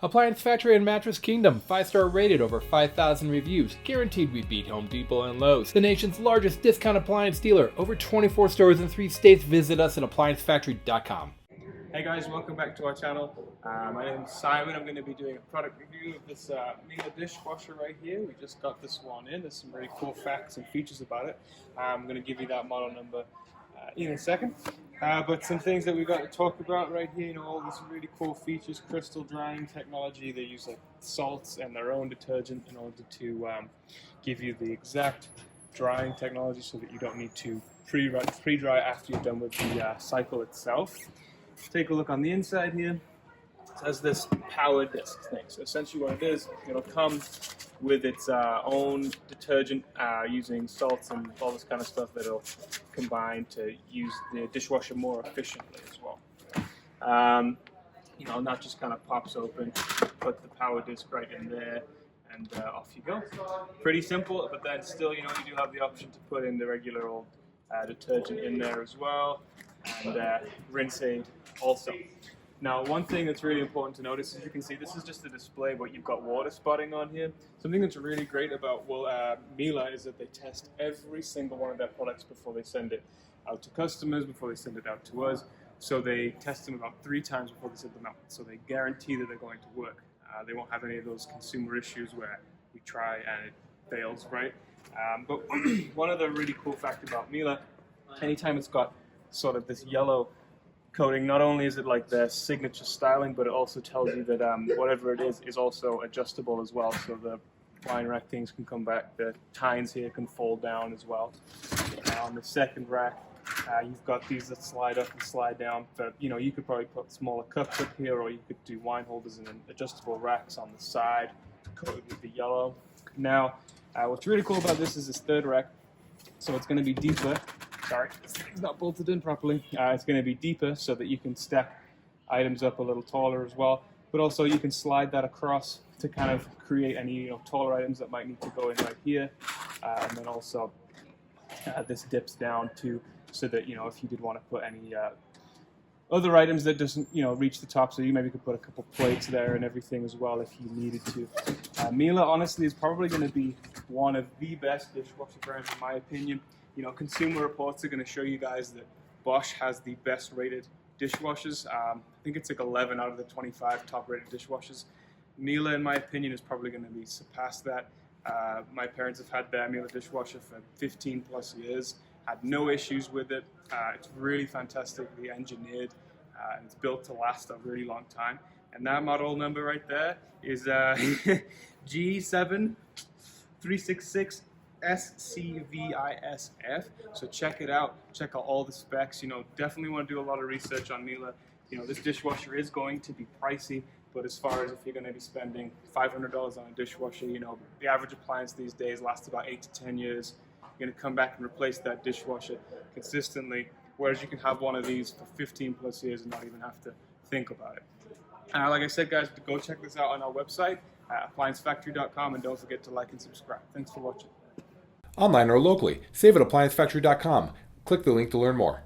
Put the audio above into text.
Appliance Factory and Mattress Kingdom, 5-star rated, over 5,000 reviews, guaranteed we beat Home Depot and Lowe's. The nation's largest discount appliance dealer, over 24 stores in 3 states. Visit us at ApplianceFactory.com. Hey guys, welcome back to our channel. My name is Simon. I'm going to be doing a product review of this Miele dishwasher right here. We just got this one in. There's some really cool facts and features about it. I'm going to give you that model number in a second. But some things that we've got to talk about right here, all these really cool features, crystal drying technology. They use like salts and their own detergent in order to give you the exact drying technology so that you don't need to pre-dry after you're done with the cycle itself. Take a look on the inside here. It has this power disc thing. So essentially what it is, it'll come with its own detergent using salts and all this kind of stuff that'll combine to use the dishwasher more efficiently as well. And that just kind of pops open, put the power disc right in there, and off you go. Pretty simple, but then still, you do have the option to put in the regular old detergent in there as well, and rinse aid also. Now, one thing that's really important to notice, as you can see, this is just a display, but you've got water spotting on here. Something that's really great about Miele is that they test every single one of their products before they send it out to customers, before they send it out to us. So they test them about 3 times before they send them out. So they guarantee that they're going to work. They won't have any of those consumer issues where we try and it fails, right? But one other really cool fact about Miele, anytime it's got sort of this yellow coating, not only is it like their signature styling, but it also tells you that whatever it is also adjustable as well. So the wine rack things can come back, the tines here can fold down as well. On the second rack, you've got these that slide up and slide down. But you could probably put smaller cups up here, or you could do wine holders and adjustable racks on the side, coated with the yellow. Now, what's really cool about this is this third rack. So it's going to be deeper. Sorry, this thing's not bolted in properly. It's going to be deeper so that you can stack items up a little taller as well. But also you can slide that across to kind of create any taller items that might need to go in right here. And then also this dips down too, so that if you did want to put any other items that doesn't reach the top, so you maybe could put a couple plates there and everything as well if you needed to. Miele honestly is probably going to be one of the best dishwasher brands in my opinion. Consumer Reports are going to show you guys that Bosch has the best rated dishwashers. I think it's like 11 out of the 25 top rated dishwashers. Miele, in my opinion, is probably going to be surpassed that. My parents have had their Miele dishwasher for 15 plus years, had no issues with it. It's really fantastically engineered, and it's built to last a really long time. And that model number right there is G7366 SCVISF. So check it out. Check out all the specs. Definitely want to do a lot of research on Miele. This dishwasher is going to be pricey, but as far as if you're going to be spending $500 on a dishwasher, the average appliance these days lasts about 8 to 10 years. You're going to come back and replace that dishwasher consistently, whereas you can have one of these for 15 plus years and not even have to think about it. Like I said, guys, go check this out on our website, ApplianceFactory.com, and don't forget to like and subscribe. Thanks for watching. Online or locally, save at ApplianceFactory.com. Click the link to learn more.